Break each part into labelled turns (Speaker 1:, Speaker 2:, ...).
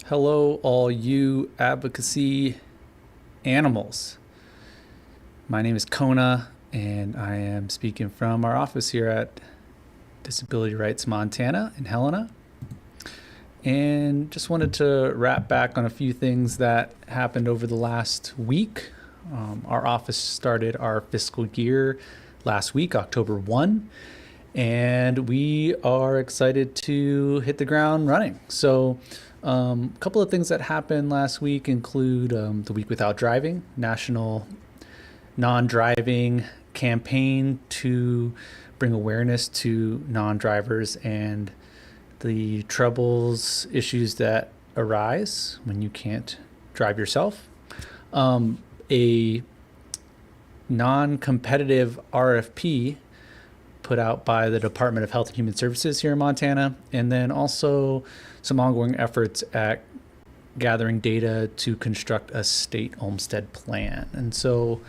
Speaker 1: Hello, all you advocacy animals. My name is Kona, and I am speaking from our office here at Disability Rights Montana in Helena. And just wanted to wrap back on a few things that happened over the last week. Our office started our fiscal year last week, October 1, and we are excited to hit the ground running. So, a couple of things that happened last week include the Week Without Driving, National Non-Driving campaign to bring awareness to non-drivers and the troubles, issues that arise when you can't drive yourself. A non-competitive RFP put out by the Department of Health and Human Services here in Montana, and then also some ongoing efforts at gathering data to construct a state Olmstead plan. And so,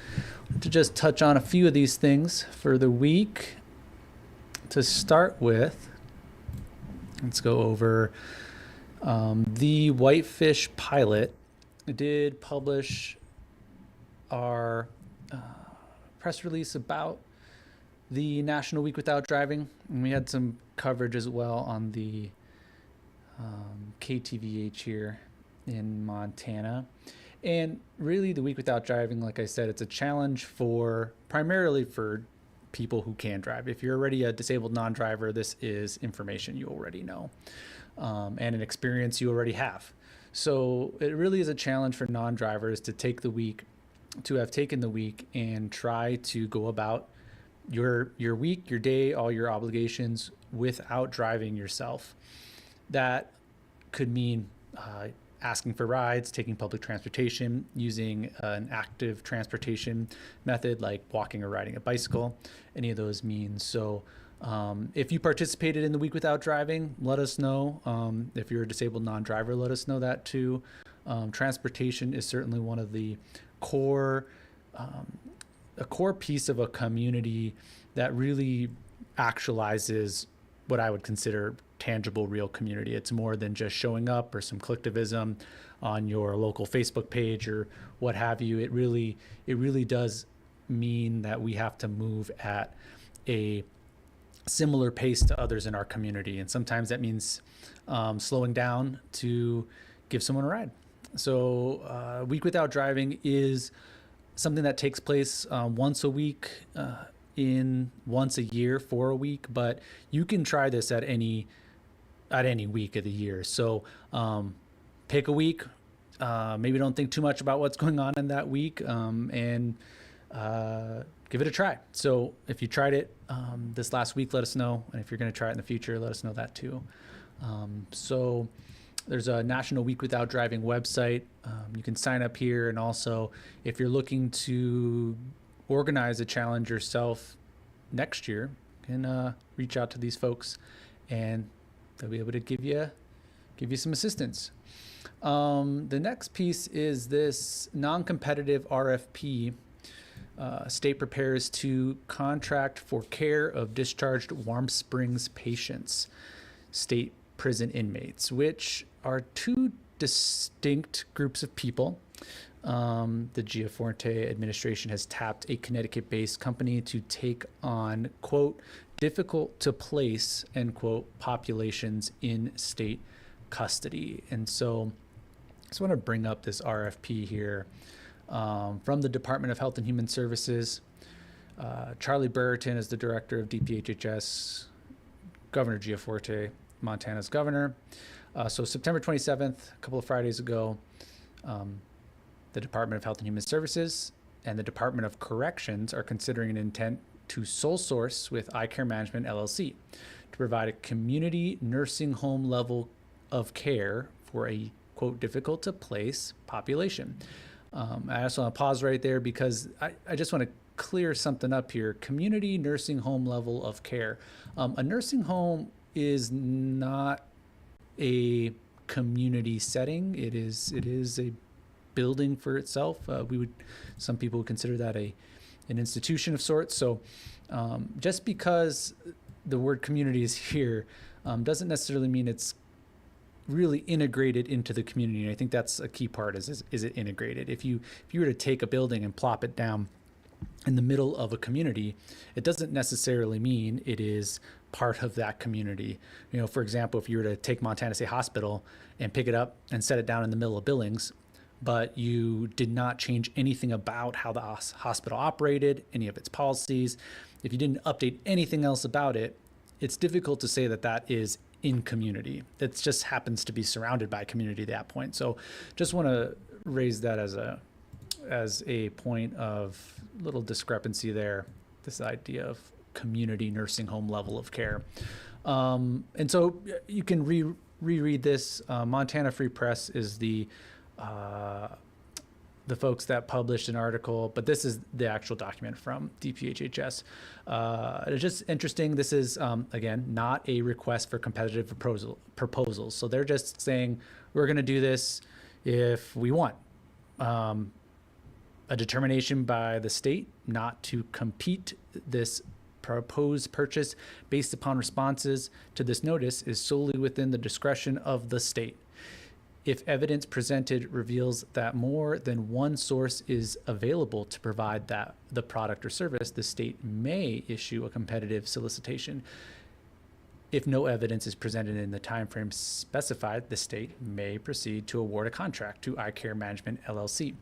Speaker 1: to just touch on a few of these things for the week, to start with, let's go over the Whitefish pilot. I did publish our press release about the National Week Without Driving, and we had some coverage as well on the KTVH here in Montana. And really, the Week Without Driving, like I said, it's a challenge for primarily for people who can drive. If you're already a disabled non-driver, this is information you already know and an experience you already have. So it really is a challenge for non-drivers to take the week, to have taken the week and try to go about your week, your day, all your obligations without driving yourself. That could mean asking for rides, taking public transportation, using an active transportation method like walking or riding a bicycle, any of those means. So if you participated in the Week Without Driving, let us know. If you're a disabled non-driver, let us know that too. Transportation is certainly one of the core a core piece of a community that really actualizes what I would consider tangible, real community. It's more than just showing up or some collectivism on your local Facebook page or what have you. It really does mean that we have to move at a similar pace to others in our community, and sometimes that means slowing down to give someone a ride. So, Week Without Driving is something that takes place once a week, in once a year for a week, but you can try this at any week of the year. So pick a week, maybe don't think too much about what's going on in that week, and give it a try. So if you tried it this last week, let us know, and if you're going to try it in the future, let us know that too. So there's a National Week Without Driving website. You can sign up here, and also if you're looking to organize a challenge yourself next year, you can reach out to these folks, and they'll be able to give you some assistance. The next piece is this non-competitive RFP. State prepares to contract for care of discharged Warm Springs patients, state prison inmates, which are two distinct groups of people. The Giaforte administration has tapped a Connecticut-based company to take on, quote, difficult to place, end quote, populations in state custody. And so I just want to bring up this RFP here from the Department of Health and Human Services. Charlie Brereton is the director of DPHHS, Governor Giaforte, Montana's governor. So September 27th, a couple of Fridays ago, the Department of Health and Human Services and the Department of Corrections are considering an intent to sole source with Eye Care Management LLC to provide a community nursing home level of care for a, quote, difficult to place population. I also want to pause right there because I just want to clear something up here. Community nursing home level of care. A nursing home is not a community setting. It is a building for itself. Some people would consider that an institution of sorts. So just because the word community is here doesn't necessarily mean it's really integrated into the community. And I think that's a key part is it integrated? If you were to take a building and plop it down in the middle of a community, it doesn't necessarily mean it is part of that community. You know, for example, if you were to take Montana State Hospital and pick it up and set it down in the middle of Billings, but you did not change anything about how the hospital operated, any of its policies, if you didn't update anything else about it, it's difficult to say that that is in community. It just happens to be surrounded by community at that point. So just want to raise that as a point of little discrepancy there, this idea of community nursing home level of care. And so you can reread this. Montana Free Press is the folks that published an article, but this is the actual document from DPHHS. It's just interesting. This is, again, not a request for competitive proposals. So they're just saying, we're going to do this if we want. A determination by the state not to compete this proposed purchase based upon responses to this notice is solely within the discretion of the state. If evidence presented reveals that more than one source is available to provide the product or service, the state may issue a competitive solicitation. If no evidence is presented in the timeframe specified, the state may proceed to award a contract to iCare Management LLC.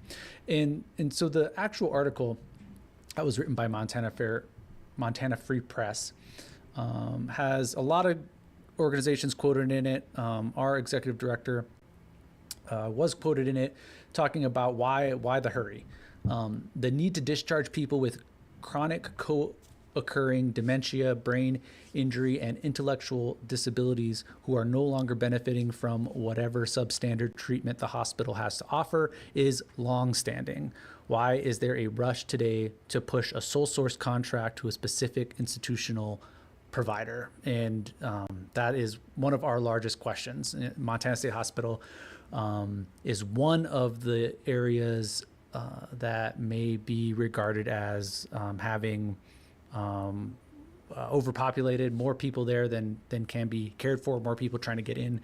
Speaker 1: And so the actual article that was written by Montana Free Press has a lot of organizations quoted in it. Our executive director was quoted in it, talking about why the hurry. The need to discharge people with chronic co-occurring dementia, brain injury, and intellectual disabilities who are no longer benefiting from whatever substandard treatment the hospital has to offer is long-standing. Why is there a rush today to push a sole source contract to a specific institutional provider? And that is one of our largest questions. Montana State Hospital is one of the areas that may be regarded as having overpopulated, more people there than can be cared for, more people trying to get in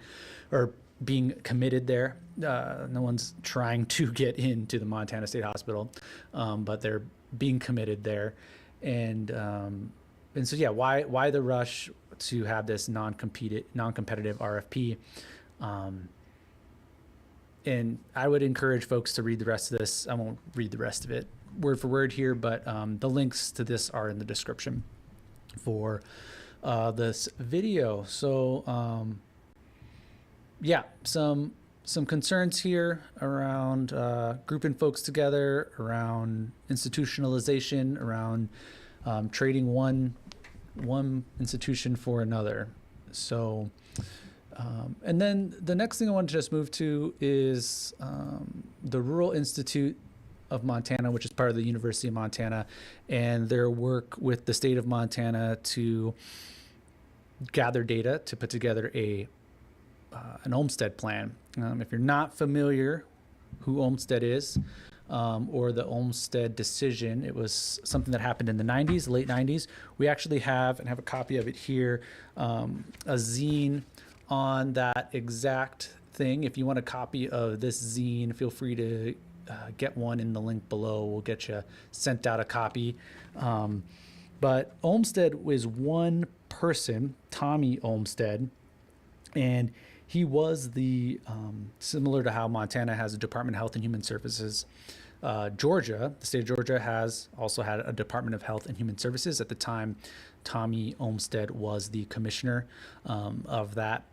Speaker 1: or being committed there. No one's trying to get into the Montana State Hospital, but they're being committed there. And so, yeah, why the rush to have this non-competitive RFP? And I would encourage folks to read the rest of this. I won't read the rest of it word for word here, but the links to this are in the description for this video. So yeah, some concerns here around grouping folks together, around institutionalization, around trading one institution for another. So and then the next thing I want to just move to is the Rural Institute of Montana, which is part of the University of Montana, and their work with the state of Montana to gather data to put together an Olmstead plan. If you're not familiar who Olmstead is, or the Olmstead decision, it was something that happened in the 90s, late 90s. We actually have a copy of it here, a zine on that exact thing. If you want a copy of this zine, feel free to get one in the link below. We'll get you sent out a copy. But Olmstead was one person, Tommy Olmstead, and he was the, similar to how Montana has a Department of Health and Human Services, Georgia, the state of Georgia also had a Department of Health and Human Services. At the time, Tommy Olmstead was the commissioner of that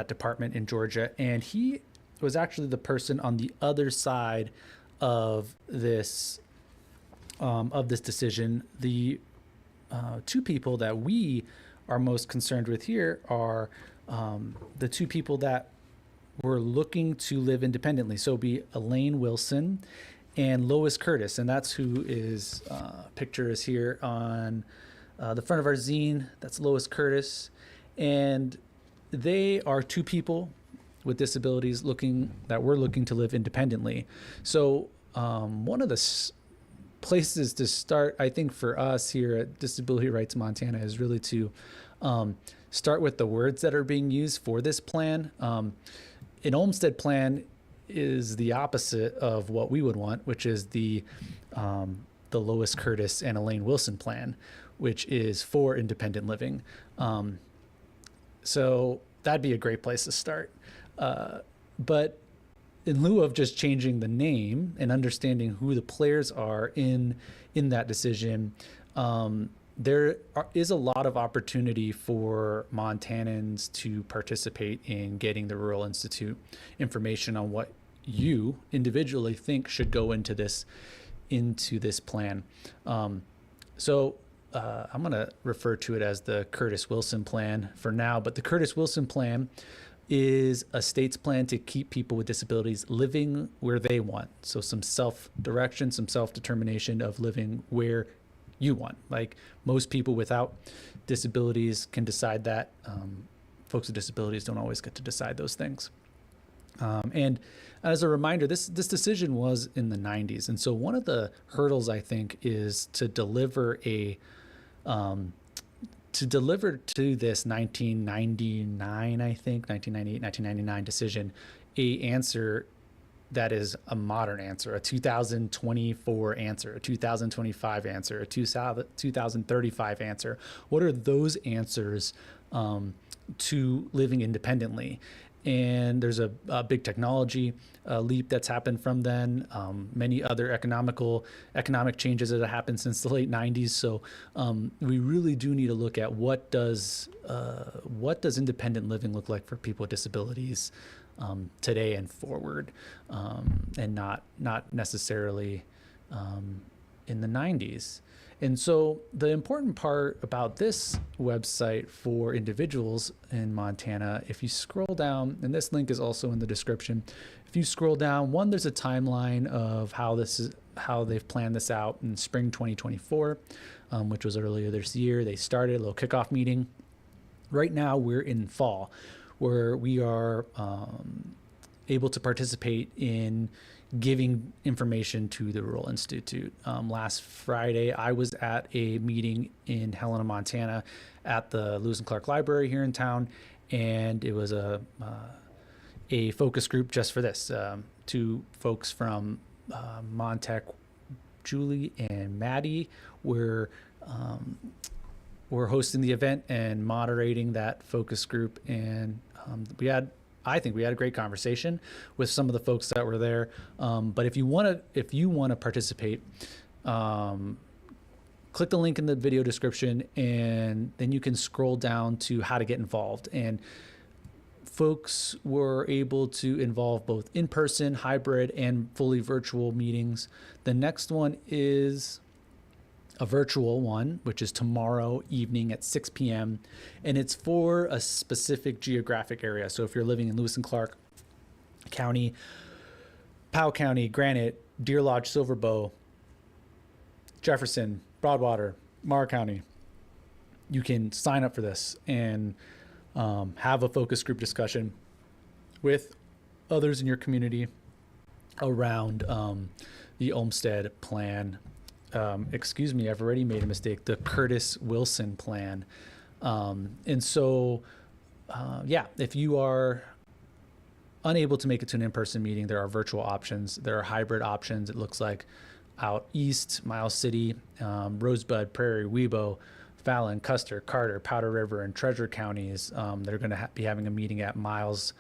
Speaker 1: department in Georgia, and he was actually the person on the other side of this decision. The two people that we are most concerned with here are the two people that were looking to live independently. So it'd be Elaine Wilson and Lois Curtis, and that's who is picture is here on the front of our zine. That's Lois Curtis, and they are two people with disabilities that were looking to live independently. So one of the places to start, I think, for us here at Disability Rights Montana is really to start with the words that are being used for this plan. An Olmstead plan is the opposite of what we would want, which is the Lois Curtis and Elaine Wilson plan, which is for independent living. So that'd be a great place to start. But in lieu of just changing the name and understanding who the players are in that decision, is a lot of opportunity for Montanans to participate in getting the Rural Institute information on what you individually think should go into this plan. So I'm going to refer to it as the Curtis Wilson plan for now, but the Curtis Wilson plan is a state's plan to keep people with disabilities living where they want. So some self-direction, some self-determination of living where you want. Like most people without disabilities can decide that. Folks with disabilities don't always get to decide those things. And as a reminder, this decision was in the 90s. And so one of the hurdles, I think, is to deliver to this 1999, I think, 1998, 1999 decision, a answer that is a modern answer, a 2024 answer, a 2025 answer, a 2035 answer. What are those answers to living independently? And there's a big technology leap that's happened from then. Many other economic changes that have happened since the late 90s. So we really do need to look at what does independent living look like for people with disabilities today and forward, and not necessarily in the 90s. And so the important part about this website for individuals in Montana, if you scroll down, and this link is also in the description, if you scroll down, there's a timeline of how they've planned this out in spring 2024, which was earlier this year. They started a little kickoff meeting. Right now we're in fall, where we are able to participate in giving information to the Rural Institute. Last Friday, I was at a meeting in Helena, Montana at the Lewis and Clark Library here in town, and it was a focus group just for this. Two folks from Montech, Julie and Maddie, were hosting the event and moderating that focus group, and I think we had a great conversation with some of the folks that were there. But if you want to participate, click the link in the video description, and then you can scroll down to how to get involved. And folks were able to involve both in-person, hybrid, and fully virtual meetings. The next one is a virtual one, which is tomorrow evening at 6 p.m. And it's for a specific geographic area. So if you're living in Lewis and Clark County, Powell County, Granite, Deer Lodge, Silverbow, Jefferson, Broadwater, Marr County, you can sign up for this and have a focus group discussion with others in your community around the Olmstead plan. Excuse me, I've already made a mistake. The Curtis Wilson plan. And so, if you are unable to make it to an in-person meeting, there are virtual options. There are hybrid options. It looks like out east, Miles City, Rosebud, Prairie, Webo, Fallon, Custer, Carter, Powder River, and Treasure counties. They're going to be having a meeting at Miles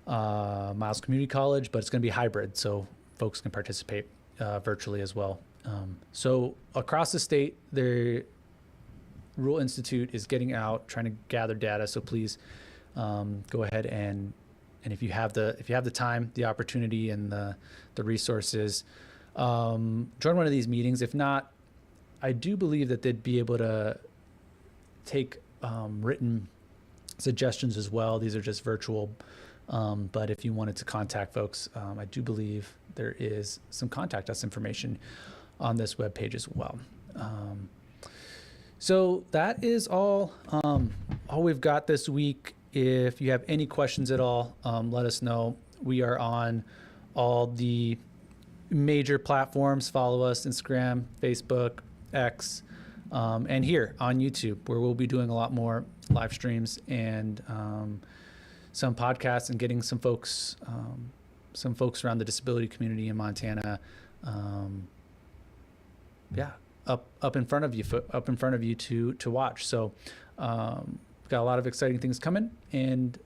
Speaker 1: Community College, but it's going to be hybrid, so folks can participate virtually as well. So across the state, the Rural Institute is getting out, trying to gather data. So please go ahead and if you have the time, the opportunity, and the resources, join one of these meetings. If not, I do believe that they'd be able to take written suggestions as well. These are just virtual. But if you wanted to contact folks, I do believe there is some contact us information on this webpage as well. So that is all we've got this week. If you have any questions at all, let us know. We are on all the major platforms. Follow us: Instagram, Facebook, X, and here on YouTube, where we'll be doing a lot more live streams and some podcasts and getting some folks around the disability community in Montana, up in front of you to watch. So we've got a lot of exciting things coming. And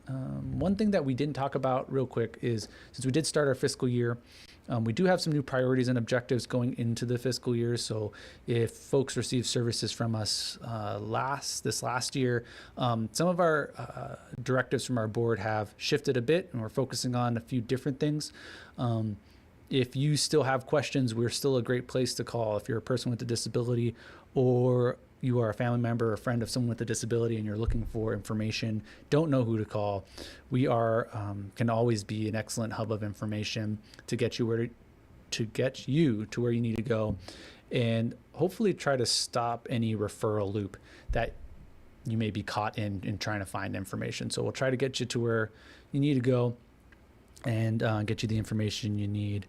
Speaker 1: one thing that we didn't talk about real quick is, since we did start our fiscal year, we do have some new priorities and objectives going into the fiscal year. So if folks receive services from us this last year, some of our directives from our board have shifted a bit, and we're focusing on a few different things. If you still have questions, we're still a great place to call. If you're a person with a disability, or you are a family member or friend of someone with a disability and you're looking for information, don't know who to call, we are can always be an excellent hub of information to get you to where you need to go, and hopefully try to stop any referral loop that you may be caught in trying to find information. So we'll try to get you to where you need to go and get you the information you need.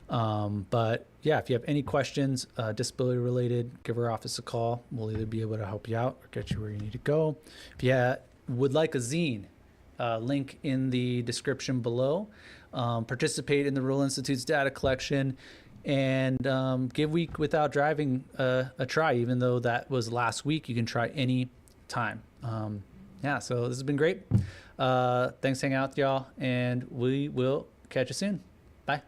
Speaker 1: But yeah, if you have any questions, disability related, give our office a call. We'll either be able to help you out or get you where you need to go. If you would like a zine, link in the description below. Participate in the Rural Institute's data collection, and give Week Without Driving a try. Even though that was last week, you can try any time. So this has been great. Thanks for hanging out with y'all, and we will catch you soon. Bye.